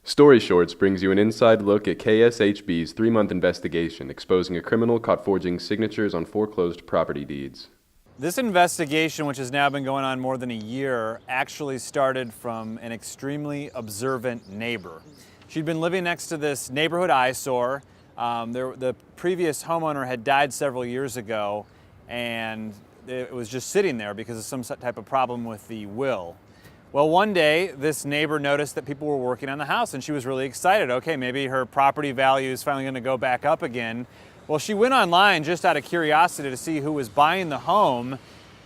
Story Shorts brings you an inside look at KSHB's 3-month investigation exposing a criminal caught forging signatures on foreclosed property deeds. This investigation, which has now been going on more than a year, actually started from an extremely observant neighbor. She'd been living next to this neighborhood eyesore. The previous homeowner had died several years ago, and it was just sitting there because of some type of problem with the will. Well, one day, this neighbor noticed that people were working on the house, and she was really excited. Okay, maybe her property value is finally going to go back up again. Well, she went online just out of curiosity to see who was buying the home,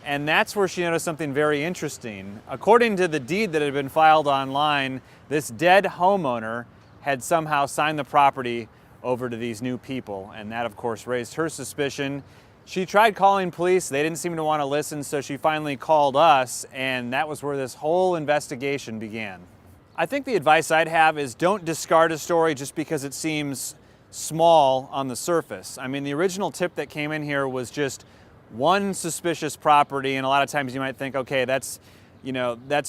and that's where she noticed something very interesting. According to the deed that had been filed online, this dead homeowner had somehow signed the property over to these new people, and that, of course, raised her suspicion. She tried calling police. They didn't seem to want to listen, so she finally called us, and that was where this whole investigation began. I think the advice I'd have is don't discard a story just because it seems small on the surface. I mean, the original tip that came in here was just one suspicious property, and a lot of times you might think, okay, that's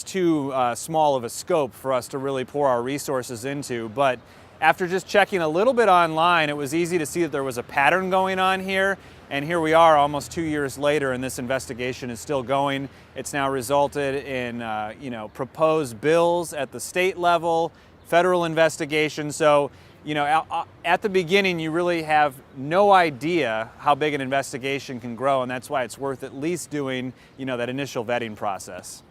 too small of a scope for us to really pour our resources into. But after just checking a little bit online, it was easy to see that there was a pattern going on here. And here we are almost 2 years later, and this investigation is still going. It's now resulted in proposed bills at the state level, federal investigation. So, at the beginning, you really have no idea how big an investigation can grow, and that's why it's worth at least doing, that initial vetting process.